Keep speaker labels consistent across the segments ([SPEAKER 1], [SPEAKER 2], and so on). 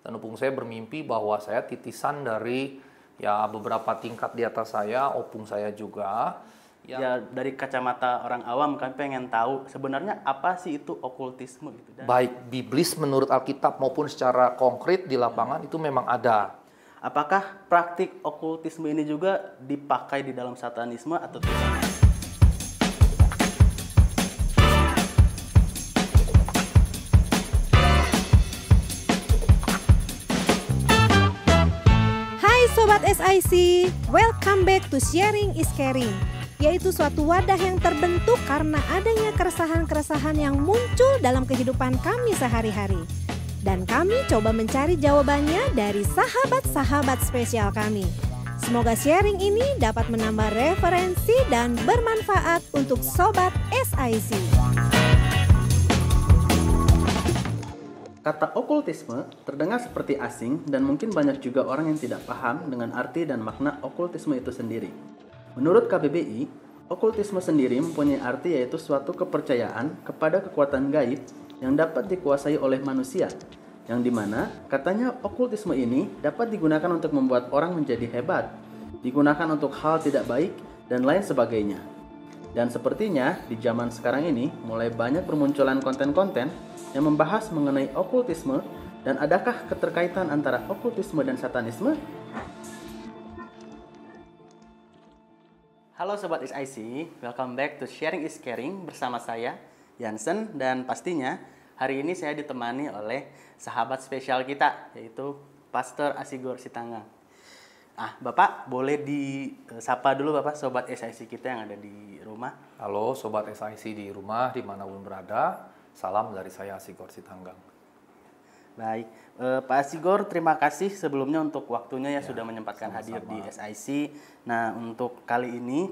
[SPEAKER 1] Dan opung saya bermimpi bahwa saya titisan dari ya beberapa tingkat di atas saya, opung saya juga.
[SPEAKER 2] Ya dari kacamata orang awam kan pengen tahu sebenarnya apa sih itu okultisme gitu.
[SPEAKER 1] Baik biblis menurut Alkitab maupun secara konkret di lapangan itu memang ada.
[SPEAKER 2] Apakah praktik okultisme ini juga dipakai di dalam satanisme atau tidak?
[SPEAKER 3] Hai Sobat SIC, welcome back to Sharing is Caring, yaitu suatu wadah yang terbentuk karena adanya keresahan-keresahan yang muncul dalam kehidupan kami sehari-hari. Dan kami coba mencari jawabannya dari sahabat-sahabat spesial kami. Semoga sharing ini dapat menambah referensi dan bermanfaat untuk Sobat SIC.
[SPEAKER 2] Kata okultisme terdengar seperti asing dan mungkin banyak juga orang yang tidak paham dengan arti dan makna okultisme itu sendiri. Menurut KBBI, okultisme sendiri mempunyai arti yaitu suatu kepercayaan kepada kekuatan gaib yang dapat dikuasai oleh manusia, yang dimana katanya okultisme ini dapat digunakan untuk membuat orang menjadi hebat, digunakan untuk hal tidak baik, dan lain sebagainya. Dan sepertinya di zaman sekarang ini mulai banyak bermunculan konten-konten yang membahas mengenai okultisme dan adakah keterkaitan antara okultisme dan satanisme? Halo Sobat SIC, welcome back to Sharing is Caring bersama saya, Jansen, dan pastinya hari ini saya ditemani oleh sahabat spesial kita, yaitu Pastor Asigor Sitanggang. Bapak boleh disapa dulu Bapak, Sobat SIC kita yang ada di rumah.
[SPEAKER 1] Halo Sobat SIC di rumah dimanapun berada, salam dari saya Asigor Sitanggang.
[SPEAKER 2] Baik, Pak Asigor, terima kasih sebelumnya untuk waktunya ya sudah menyempatkan hadir di SIC. Nah, untuk kali ini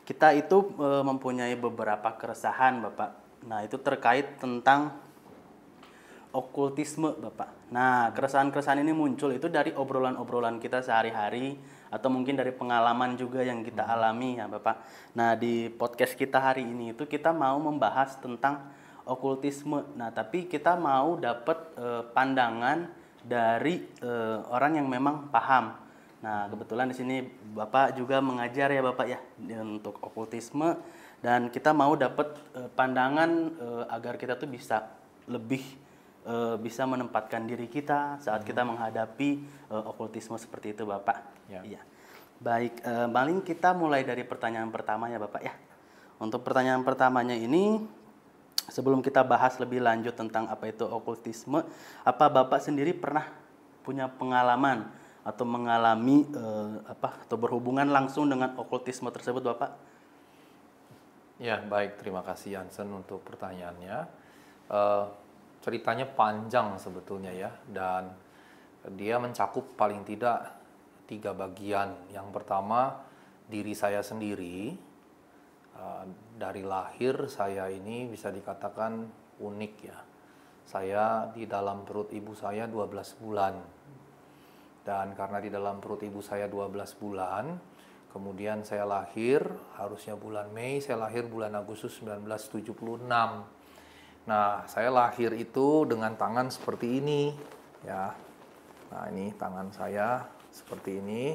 [SPEAKER 2] kita itu mempunyai beberapa keresahan Bapak. Nah, itu terkait tentang okultisme Bapak. Nah, keresahan-keresahan ini muncul itu dari obrolan-obrolan kita sehari-hari atau mungkin dari pengalaman juga yang kita alami ya Bapak. Nah, di podcast kita hari ini itu kita mau membahas tentang okultisme. Nah, tapi kita mau dapat pandangan dari orang yang memang paham. Nah, kebetulan di sini Bapak juga mengajar ya Bapak ya untuk okultisme, dan kita mau dapat pandangan agar kita tuh bisa lebih bisa menempatkan diri kita saat kita menghadapi okultisme seperti itu Bapak.
[SPEAKER 1] Ya.
[SPEAKER 2] Iya. Baik, paling kita mulai dari pertanyaan pertama ya Bapak ya. Untuk pertanyaan pertamanya ini, sebelum kita bahas lebih lanjut tentang apa itu okultisme, apa Bapak sendiri pernah punya pengalaman atau mengalami atau berhubungan langsung dengan okultisme tersebut Bapak?
[SPEAKER 1] Ya, baik, terima kasih Jansen untuk pertanyaannya. Ceritanya panjang sebetulnya ya, dan dia mencakup paling tidak 3 bagian. Yang pertama, diri saya sendiri. Dari lahir saya ini bisa dikatakan unik ya. Saya di dalam perut ibu saya 12 bulan. Dan karena di dalam perut ibu saya 12 bulan, kemudian saya lahir, harusnya bulan Mei, saya lahir bulan Agustus 1976. Nah, saya lahir itu dengan tangan seperti ini ya. Nah, ini tangan saya seperti ini.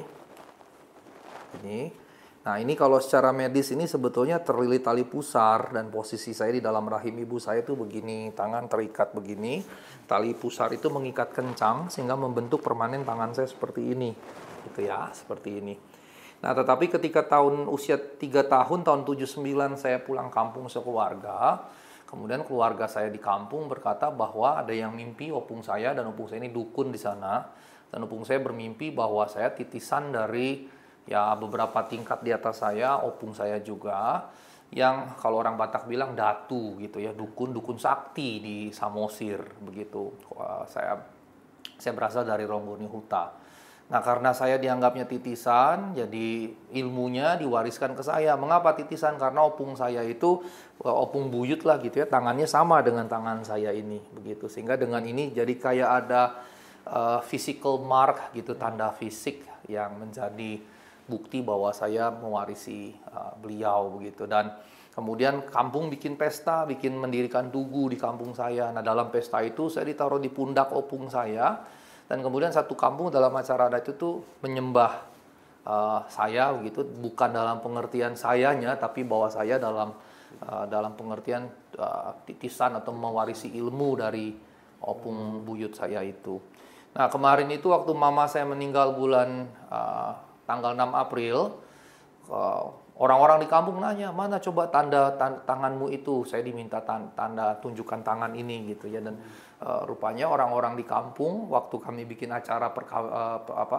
[SPEAKER 1] Nah, ini kalau secara medis ini sebetulnya terlilit tali pusar, dan posisi saya di dalam rahim ibu saya itu begini, tangan terikat begini. Tali pusar itu mengikat kencang sehingga membentuk permanen tangan saya seperti ini. Gitu ya, seperti ini. Nah, tetapi ketika usia 3 tahun, tahun 79 saya pulang kampung sekeluarga. Kemudian keluarga saya di kampung berkata bahwa ada yang mimpi opung saya, dan opung saya ini dukun di sana. Dan opung saya bermimpi bahwa saya titisan dari ya beberapa tingkat di atas saya, opung saya juga, yang kalau orang Batak bilang datu gitu ya, dukun sakti di Samosir begitu. Saya berasal dari Ronggoni Huta. Nah, karena saya dianggapnya titisan, jadi ilmunya diwariskan ke saya. Mengapa titisan? Karena opung saya itu opung buyut lah gitu ya, tangannya sama dengan tangan saya ini begitu. Sehingga dengan ini jadi kayak ada physical mark gitu, tanda fisik yang menjadi bukti bahwa saya mewarisi beliau begitu. Dan kemudian kampung bikin pesta, mendirikan tugu di kampung saya. Nah, dalam pesta itu saya ditaruh di pundak opung saya, Dan kemudian satu kampung dalam acara adat itu menyembah saya begitu, bukan dalam pengertian sayanya, tapi bahwa saya dalam pengertian titisan atau mewarisi ilmu dari opung buyut saya itu. Nah, kemarin itu waktu mama saya meninggal bulan tanggal 6 April, orang-orang di kampung nanya, mana coba tanda tanganmu itu? Saya diminta tanda tunjukkan tangan ini gitu ya. Dan rupanya orang-orang di kampung waktu kami bikin acara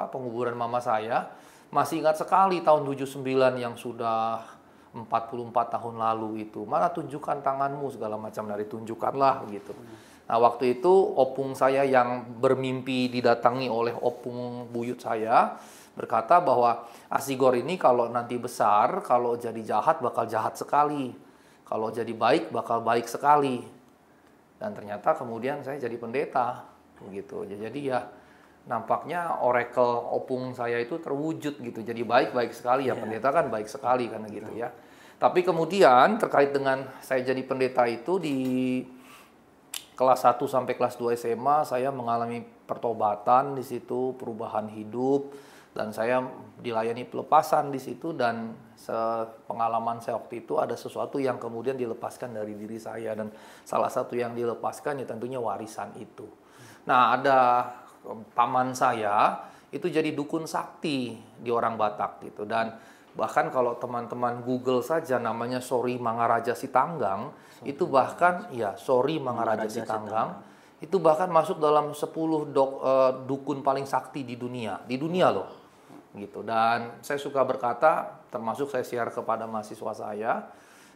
[SPEAKER 1] penguburan mama saya masih ingat sekali tahun 79 yang sudah 44 tahun lalu itu. Mana tunjukkan tanganmu segala macam, dari tunjukkanlah gitu. Nah, waktu itu opung saya yang bermimpi didatangi oleh opung buyut saya berkata bahwa Asigor ini kalau nanti besar, kalau jadi jahat bakal jahat sekali. Kalau jadi baik bakal baik sekali. Dan ternyata kemudian saya jadi pendeta begitu. Jadi ya nampaknya oracle opung saya itu terwujud gitu. Jadi baik-baik sekali ya, pendeta kan baik sekali karena gitu ya. Tapi kemudian terkait dengan saya jadi pendeta itu di kelas 1 sampai kelas 2 SMA saya mengalami pertobatan di situ, perubahan hidup, dan saya dilayani pelepasan di situ. Dan pengalaman saya waktu itu ada sesuatu yang kemudian dilepaskan dari diri saya, dan salah satu yang dilepaskan ya tentunya warisan itu. Nah, ada paman saya itu jadi dukun sakti di orang Batak gitu, dan bahkan kalau teman-teman Google saja namanya Sori Mangaraja Sitanggang, itu bahkan ya Sori Mangaraja Sitanggang itu bahkan masuk dalam 10 dukun paling sakti di dunia loh gitu. Dan saya suka berkata, termasuk saya share kepada mahasiswa saya,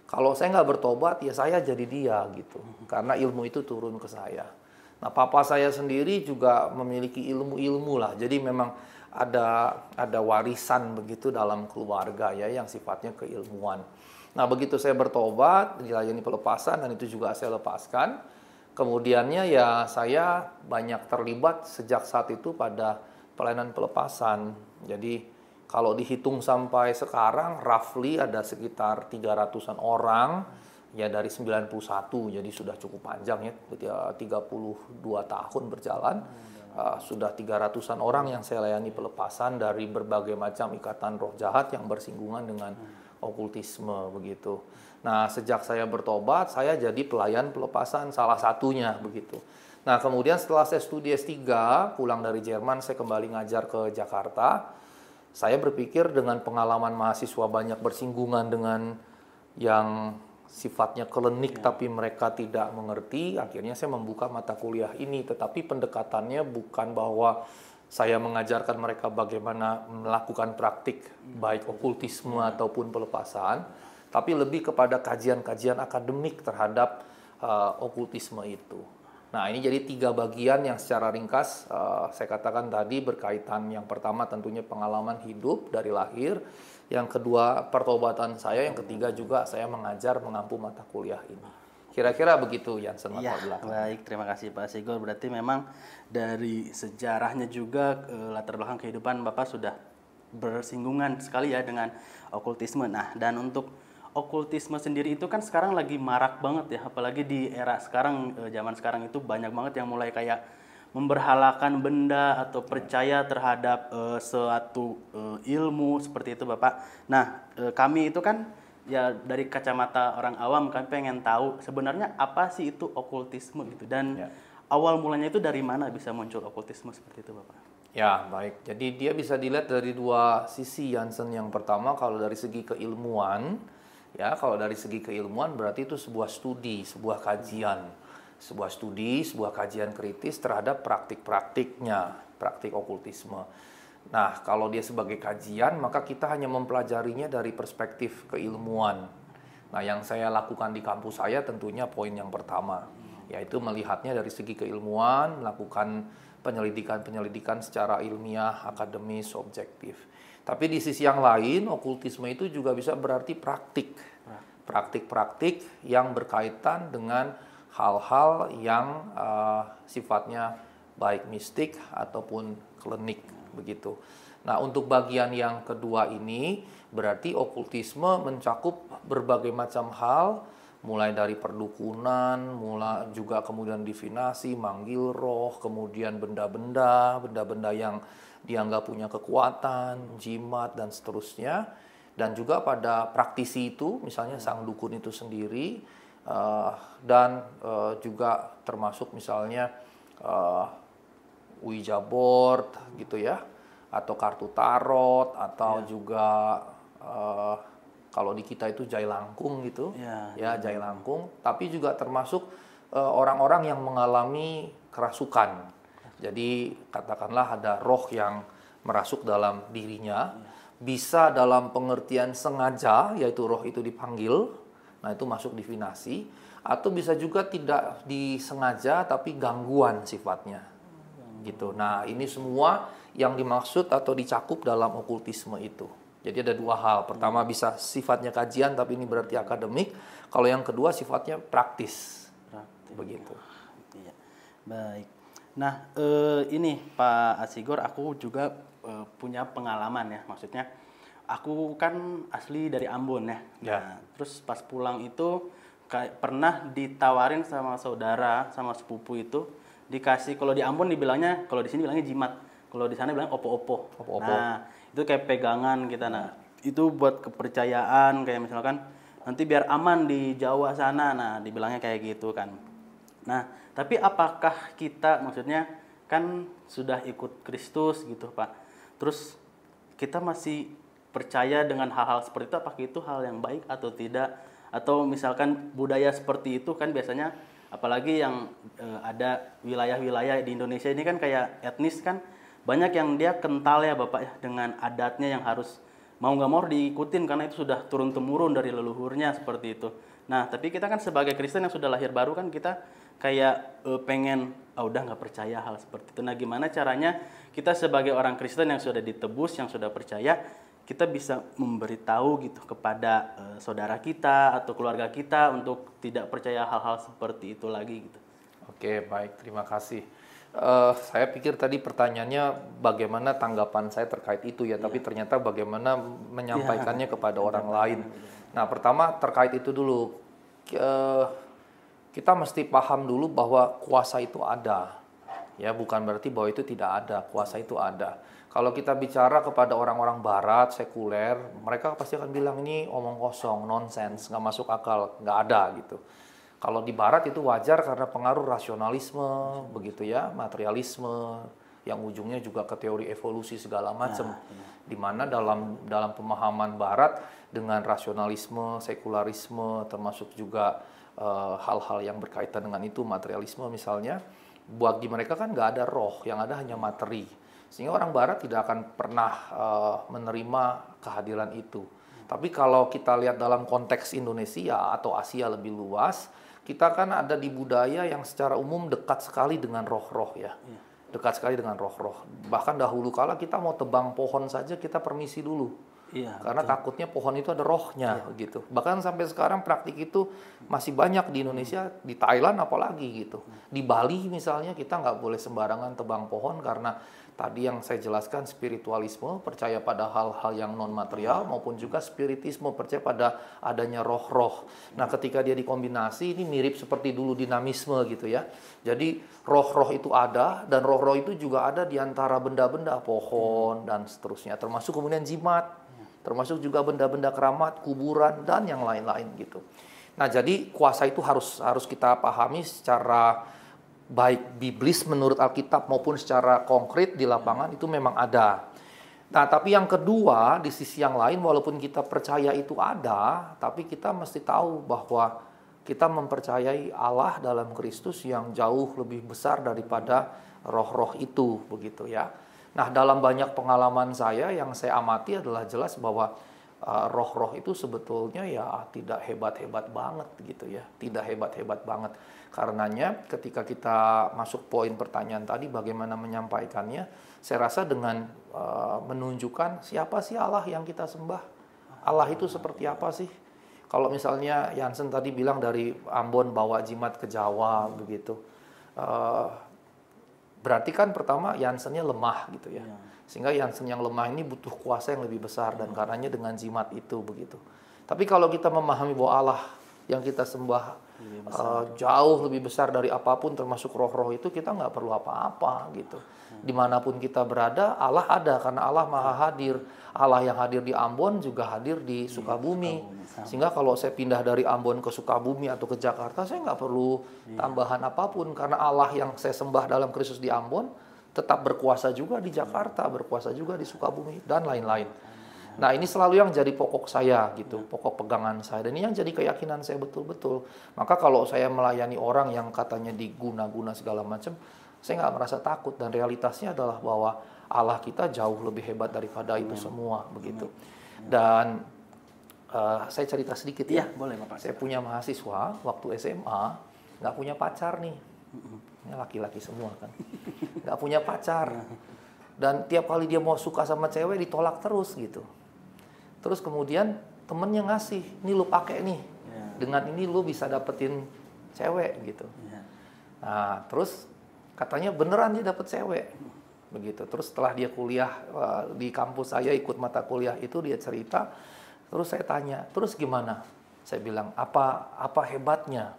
[SPEAKER 1] kalau saya nggak bertobat ya saya jadi dia gitu, karena ilmu itu turun ke saya. Nah, papa saya sendiri juga memiliki ilmu-ilmu lah. Jadi memang ada warisan begitu dalam keluarga ya yang sifatnya keilmuan. Nah, begitu saya bertobat, dilayani pelepasan, dan itu juga saya lepaskan. Kemudiannya ya saya banyak terlibat sejak saat itu pada pelayanan pelepasan. Jadi kalau dihitung sampai sekarang roughly ada sekitar 300-an orang. Ya dari 91, jadi sudah cukup panjang ya, 32 tahun berjalan. Sudah 300-an orang yang saya layani pelepasan dari berbagai macam ikatan roh jahat yang bersinggungan dengan okultisme begitu. Nah, sejak saya bertobat, saya jadi pelayan pelepasan salah satunya begitu. Nah, kemudian setelah saya studi S3, pulang dari Jerman, saya kembali ngajar ke Jakarta. Saya berpikir dengan pengalaman mahasiswa banyak bersinggungan dengan yang sifatnya klinik tapi mereka tidak mengerti, akhirnya saya membuka mata kuliah ini. Tetapi pendekatannya bukan bahwa saya mengajarkan mereka bagaimana melakukan praktik baik okultisme ataupun pelepasan, tapi lebih kepada kajian-kajian akademik terhadap okultisme itu. Nah, ini jadi 3 bagian yang secara ringkas saya katakan tadi berkaitan. Yang pertama tentunya pengalaman hidup dari lahir, yang kedua pertobatan saya, yang ketiga juga saya mengajar mengampu mata kuliah ini. Kira-kira begitu Jansen latar belakang.
[SPEAKER 2] Baik, terima kasih Pak Asigor. Berarti memang dari sejarahnya juga latar belakang kehidupan Bapak sudah bersinggungan sekali ya dengan okultisme. Nah, dan untuk okultisme sendiri itu kan sekarang lagi marak banget ya, apalagi di era sekarang, zaman sekarang itu banyak banget yang mulai kayak memberhalakan benda atau percaya terhadap suatu ilmu seperti itu Bapak. Nah, kami itu kan ya dari kacamata orang awam kami pengen tahu sebenarnya apa sih itu okultisme gitu, dan awal mulanya itu dari mana bisa muncul okultisme seperti itu Bapak?
[SPEAKER 1] Ya, baik. Jadi dia bisa dilihat dari 2 sisi Jansen. Yang pertama kalau dari segi keilmuan, ya kalau dari segi keilmuan berarti itu sebuah studi, sebuah kajian. Sebuah studi, sebuah kajian kritis terhadap praktik-praktiknya, praktik okultisme. Nah, kalau dia sebagai kajian, maka kita hanya mempelajarinya dari perspektif keilmuan. Nah, yang saya lakukan di kampus saya tentunya poin yang pertama, yaitu melihatnya dari segi keilmuan, melakukan penyelidikan-penyelidikan secara ilmiah, akademis, objektif. Tapi di sisi yang lain, okultisme itu juga bisa berarti praktik. Praktik-praktik yang berkaitan dengan hal-hal yang sifatnya baik mistik ataupun klinik begitu. Nah, untuk bagian yang kedua ini berarti okultisme mencakup berbagai macam hal, mulai dari perdukunan, mulai juga kemudian divinasi, manggil roh, kemudian benda-benda yang dianggap punya kekuatan, jimat dan seterusnya. Dan juga pada praktisi itu, misalnya sang dukun itu sendiri, dan juga termasuk misalnya Ouija board gitu ya, atau kartu tarot, atau juga kalau di kita itu jai langkung gitu, ya jai langkung. Tapi juga termasuk orang-orang yang mengalami kerasukan. Jadi katakanlah ada roh yang merasuk dalam dirinya, bisa dalam pengertian sengaja, yaitu roh itu dipanggil, nah itu masuk divinasi, atau bisa juga tidak disengaja tapi gangguan sifatnya, gitu. Nah ini semua yang dimaksud atau dicakup dalam okultisme itu. Jadi ada dua hal. Pertama bisa sifatnya kajian, tapi ini berarti akademik. Kalau yang kedua sifatnya praktis. Begitu.
[SPEAKER 2] Iya. Baik. Nah, ini Pak Asigor, aku juga punya pengalaman ya. Maksudnya, aku kan asli dari Ambon ya. Nah, terus pas pulang itu pernah ditawarin sama saudara, sama sepupu itu, dikasih, kalau di Ambon dibilangnya, kalau di sini bilangnya jimat. Kalau di sana bilang opo-opo. Nah, itu kayak pegangan kita. Nah, itu buat kepercayaan, kayak misalkan nanti biar aman di Jawa sana. Nah, dibilangnya kayak gitu kan. Nah, tapi apakah kita, maksudnya kan sudah ikut Kristus gitu Pak, terus kita masih percaya dengan hal-hal seperti itu, apakah itu hal yang baik atau tidak? Atau misalkan budaya seperti itu kan biasanya, apalagi yang ada wilayah-wilayah di Indonesia ini kan kayak etnis kan, banyak yang dia kental ya Bapak ya dengan adatnya yang harus mau nggak mau diikutin karena itu sudah turun-temurun dari leluhurnya seperti itu. Nah, tapi kita kan sebagai Kristen yang sudah lahir baru kan kita kayak pengen udah nggak percaya hal seperti itu. Nah, gimana caranya kita sebagai orang Kristen yang sudah ditebus, yang sudah percaya, kita bisa memberitahu gitu kepada saudara kita atau keluarga kita untuk tidak percaya hal-hal seperti itu lagi gitu.
[SPEAKER 1] Oke, baik, terima kasih. Saya pikir tadi pertanyaannya bagaimana tanggapan saya terkait itu ya, tapi ternyata bagaimana menyampaikannya kepada orang lain. Nah, pertama terkait itu dulu, kita mesti paham dulu bahwa kuasa itu ada, ya bukan berarti bahwa itu tidak ada, kuasa itu ada. Kalau kita bicara kepada orang-orang Barat sekuler, mereka pasti akan bilang ini omong kosong, nonsens, nggak masuk akal, nggak ada gitu. Kalau di Barat itu wajar karena pengaruh rasionalisme, begitu ya, materialisme, yang ujungnya juga ke teori evolusi segala macam. Di mana dalam pemahaman Barat dengan rasionalisme, sekularisme, termasuk juga hal-hal yang berkaitan dengan itu, materialisme misalnya, bagi mereka kan nggak ada roh, yang ada hanya materi. Sehingga orang Barat tidak akan pernah menerima kehadiran itu. Tapi kalau kita lihat dalam konteks Indonesia atau Asia lebih luas, kita kan ada di budaya yang secara umum dekat sekali dengan roh-roh ya. Dekat sekali dengan roh-roh. Bahkan dahulu kala kita mau tebang pohon saja kita permisi dulu. Karena takutnya pohon itu ada rohnya gitu. Bahkan sampai sekarang praktik itu masih banyak di Indonesia, di Thailand apalagi gitu. Di Bali misalnya kita nggak boleh sembarangan tebang pohon karena tadi yang saya jelaskan spiritualisme, percaya pada hal-hal yang non material, maupun juga spiritisme, percaya pada adanya roh-roh. Nah, ketika dia dikombinasi, ini mirip seperti dulu dinamisme gitu ya. Jadi roh-roh itu ada, dan roh-roh itu juga ada di antara benda-benda, pohon dan seterusnya, termasuk kemudian jimat, termasuk juga benda-benda keramat, kuburan dan yang lain-lain gitu. Nah, jadi kuasa itu harus kita pahami secara baik biblis menurut Alkitab maupun secara konkret di lapangan itu memang ada. Nah, tapi yang kedua, di sisi yang lain, walaupun kita percaya itu ada, tapi kita mesti tahu bahwa kita mempercayai Allah dalam Kristus yang jauh lebih besar daripada roh-roh itu, begitu ya. Nah, dalam banyak pengalaman saya yang saya amati adalah jelas bahwa roh-roh itu sebetulnya ya tidak hebat-hebat banget gitu ya, tidak hebat-hebat banget. Karenanya ketika kita masuk poin pertanyaan tadi bagaimana menyampaikannya, saya rasa dengan menunjukkan siapa sih Allah yang kita sembah, Allah itu seperti apa sih. Kalau misalnya Jansen tadi bilang dari Ambon bawa jimat ke Jawa begitu, berarti kan pertama Jansennya lemah gitu ya. Sehingga Jansen yang lemah ini butuh kuasa yang lebih besar, dan karenanya dengan jimat itu begitu. Tapi kalau kita memahami bahwa Allah yang kita sembah jauh lebih besar dari apapun, termasuk roh-roh itu, kita nggak perlu apa-apa gitu. Dimanapun kita berada, Allah ada karena Allah Maha Hadir. Allah yang hadir di Ambon juga hadir di Sukabumi. Sehingga kalau saya pindah dari Ambon ke Sukabumi atau ke Jakarta, saya nggak perlu tambahan apapun karena Allah yang saya sembah dalam Kristus di Ambon tetap berkuasa juga di Jakarta, berkuasa juga di Sukabumi dan lain-lain. Nah, ini selalu yang jadi pokok saya gitu, pokok pegangan saya. Dan ini yang jadi keyakinan saya betul-betul. Maka kalau saya melayani orang yang katanya diguna-guna segala macam, saya nggak merasa takut. Dan realitasnya adalah bahwa Allah kita jauh lebih hebat daripada itu semua, begitu. Dan saya cerita sedikit ya.
[SPEAKER 2] Boleh Bapak.
[SPEAKER 1] Saya punya mahasiswa waktu SMA, nggak punya pacar nih. Ini laki-laki semua kan. Nggak punya pacar. Dan tiap kali dia mau suka sama cewek ditolak terus gitu. Terus kemudian temennya ngasih, ini lu pakai nih, dengan ini lu bisa dapetin cewek gitu. Nah terus katanya beneran dia dapet cewek, begitu. Terus setelah dia kuliah di kampus saya ikut mata kuliah itu dia cerita, terus saya tanya, terus gimana? Saya bilang apa hebatnya?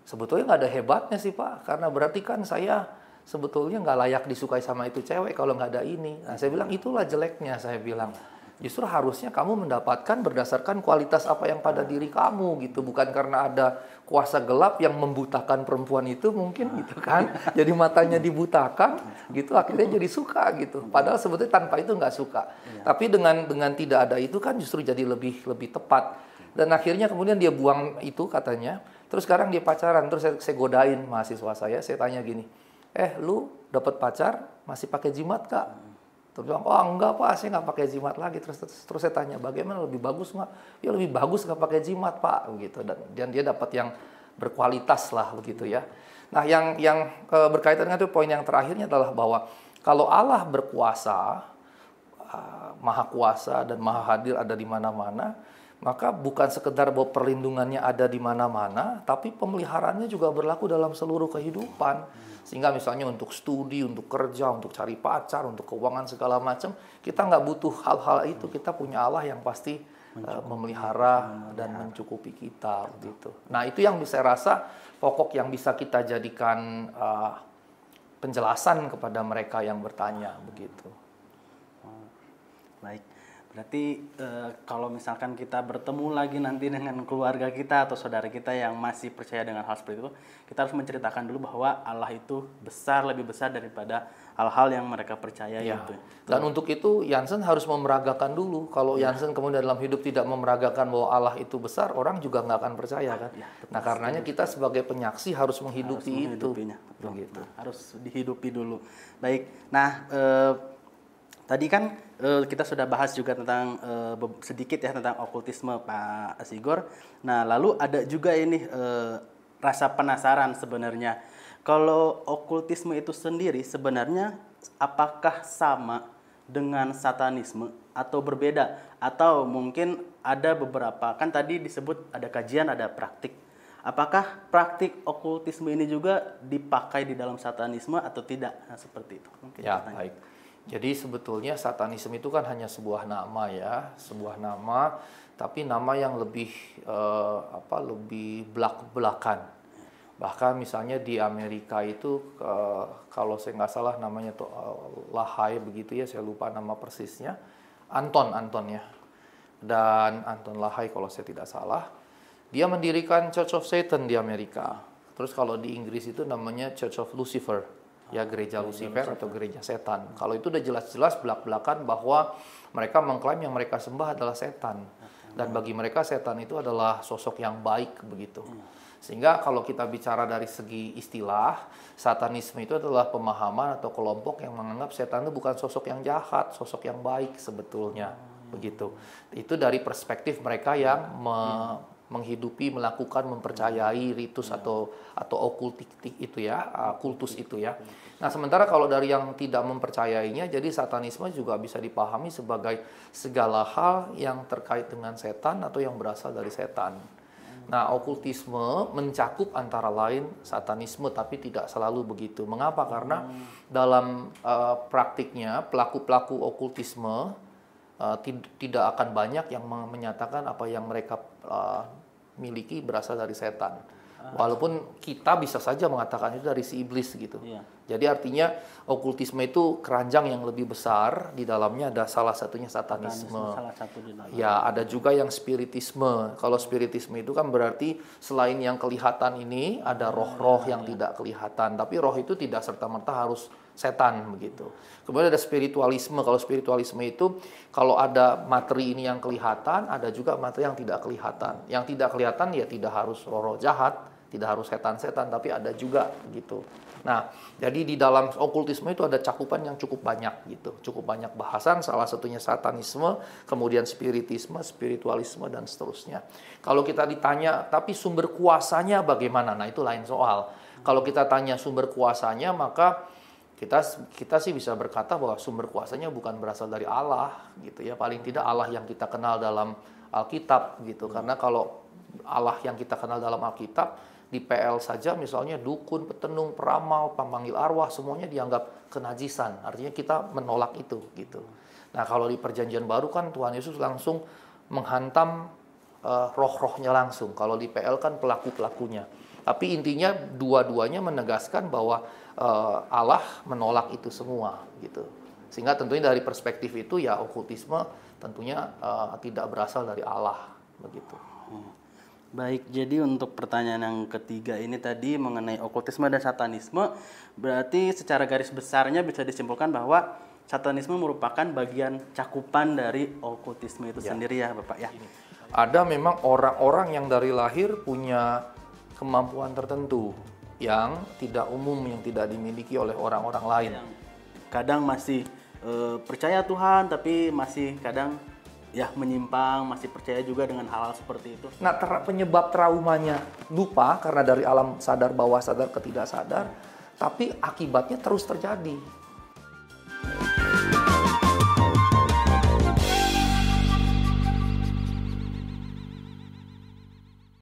[SPEAKER 1] Sebetulnya nggak ada hebatnya sih Pak, karena berarti kan saya sebetulnya nggak layak disukai sama itu cewek kalau nggak ada ini. Nah saya bilang itulah jeleknya, saya bilang. Justru harusnya kamu mendapatkan berdasarkan kualitas apa yang pada diri kamu gitu, bukan karena ada kuasa gelap yang membutakan perempuan itu mungkin gitu kan. Jadi matanya dibutakan gitu akhirnya jadi suka gitu. Padahal sebetulnya tanpa itu nggak suka. Tapi dengan tidak ada itu kan justru jadi lebih tepat. Dan akhirnya kemudian dia buang itu katanya. Terus sekarang dia pacaran, terus saya godain mahasiswa saya tanya gini, lu dapat pacar masih pakai jimat Kak? Terus bilang, oh enggak Pak, saya nggak pakai jimat lagi. Terus saya tanya, bagaimana lebih bagus nggak? Ya lebih bagus nggak pakai jimat Pak, begitu. Dan dia dapat yang berkualitas lah, begitu ya. Nah, yang berkaitan dengan itu poin yang terakhirnya adalah bahwa kalau Allah berkuasa, maha kuasa dan maha hadir ada di mana-mana, maka bukan sekedar bahwa perlindungannya ada di mana-mana, tapi pemeliharaannya juga berlaku dalam seluruh kehidupan. Sehingga misalnya untuk studi, untuk kerja, untuk cari pacar, untuk keuangan segala macam, kita nggak butuh hal-hal itu. Kita punya Allah yang pasti memelihara dan mencukupi kita, begitu. Nah itu yang saya rasa pokok yang bisa kita jadikan penjelasan kepada mereka yang bertanya, begitu.
[SPEAKER 2] Baik. Berarti kalau misalkan kita bertemu lagi nanti dengan keluarga kita atau saudara kita yang masih percaya dengan hal seperti itu, kita harus menceritakan dulu bahwa Allah itu besar, lebih besar daripada hal-hal yang mereka percaya itu.
[SPEAKER 1] Dan untuk itu Jansen harus memeragakan dulu. Kalau Jansen kemudian dalam hidup tidak memeragakan bahwa Allah itu besar, orang juga nggak akan percaya kan. Nah karenanya kita sebagai penyaksi harus menghidupi itu. Begitu.
[SPEAKER 2] Harus dihidupi dulu. Baik. Nah tadi kan kita sudah bahas juga tentang sedikit ya tentang okultisme Pak Sigor. Nah lalu ada juga ini rasa penasaran sebenarnya. Kalau okultisme itu sendiri sebenarnya apakah sama dengan satanisme atau berbeda? Atau mungkin ada beberapa, kan tadi disebut ada kajian, ada praktik. Apakah praktik okultisme ini juga dipakai di dalam satanisme atau tidak? Nah seperti itu. Mungkin
[SPEAKER 1] baik. Jadi sebetulnya satanisme itu kan hanya sebuah nama ya, sebuah nama, tapi nama yang lebih lebih belak-belakan. Bahkan misalnya di Amerika itu kalau saya nggak salah namanya tuh Lahai begitu ya, saya lupa nama persisnya, Anton ya. Dan Anton Lahai kalau saya tidak salah, dia mendirikan Church of Satan di Amerika. Terus kalau di Inggris itu namanya Church of Lucifer. Ya gereja Lucifer atau gereja setan. Kalau itu udah jelas-jelas belak-belakan bahwa mereka mengklaim yang mereka sembah adalah setan. Dan bagi mereka setan itu adalah sosok yang baik begitu. Sehingga kalau kita bicara dari segi istilah, satanisme itu adalah pemahaman atau kelompok yang menganggap setan itu bukan sosok yang jahat, sosok yang baik sebetulnya begitu. Itu dari perspektif mereka yang menghidupi, melakukan, mempercayai ritus atau okultik itu ya, kultus itu ya. Nah, sementara kalau dari yang tidak mempercayainya, jadi satanisme juga bisa dipahami sebagai segala hal yang terkait dengan setan atau yang berasal dari setan. Nah, okultisme mencakup antara lain satanisme, tapi tidak selalu begitu. Mengapa? Karena dalam praktiknya pelaku-pelaku okultisme tidak akan banyak yang menyatakan apa yang mereka miliki berasal dari setan. Walaupun kita bisa saja mengatakan itu dari si iblis gitu.
[SPEAKER 2] Iya.
[SPEAKER 1] Jadi artinya okultisme itu keranjang yang lebih besar, di dalamnya ada salah satunya satanisme.
[SPEAKER 2] Salah satu di dalam.
[SPEAKER 1] Ya, ada juga yang spiritisme. Kalau spiritisme itu kan berarti selain yang kelihatan ini ada roh-roh yang tidak kelihatan. Tapi roh itu tidak serta-merta harus setan begitu. Kemudian ada spiritualisme. Kalau spiritualisme itu kalau ada materi ini yang kelihatan, ada juga materi yang tidak kelihatan. Yang tidak kelihatan ya tidak harus roh-roh jahat, tidak harus setan-setan, tapi ada juga gitu. Nah, jadi di dalam okultisme itu ada cakupan yang cukup banyak gitu. Cukup banyak bahasan, salah satunya satanisme, kemudian spiritisme, spiritualisme, dan seterusnya. Kalau kita ditanya, tapi sumber kuasanya bagaimana? Nah, itu lain soal. Kalau kita tanya sumber kuasanya, maka kita sih bisa berkata bahwa sumber kuasanya bukan berasal dari Allah gitu ya. Paling tidak Allah yang kita kenal dalam Alkitab gitu. Karena kalau Allah yang kita kenal dalam Alkitab, di PL saja misalnya dukun, petenung, peramal, pemanggil arwah, semuanya dianggap kenajisan. Artinya kita menolak itu gitu. Nah, kalau di Perjanjian Baru kan Tuhan Yesus langsung menghantam roh-rohnya langsung. Kalau di PL kan pelaku-pelakunya. Tapi intinya dua-duanya menegaskan bahwa Allah menolak itu semua gitu. Sehingga tentunya dari perspektif itu ya okultisme tentunya tidak berasal dari Allah begitu.
[SPEAKER 2] Baik, jadi untuk pertanyaan yang ketiga ini tadi mengenai okultisme dan satanisme, berarti secara garis besarnya bisa disimpulkan bahwa satanisme merupakan bagian cakupan dari okultisme itu sendiri ya Bapak ya.
[SPEAKER 1] Ada memang orang-orang yang dari lahir punya kemampuan tertentu yang tidak umum, yang tidak dimiliki oleh orang-orang lain.
[SPEAKER 2] Kadang masih percaya Tuhan, tapi masih kadang ya menyimpang, masih percaya juga dengan hal-hal seperti itu.
[SPEAKER 1] Nah, penyebab traumanya lupa karena dari alam sadar, bawah sadar ke tidak sadar, tapi akibatnya terus terjadi.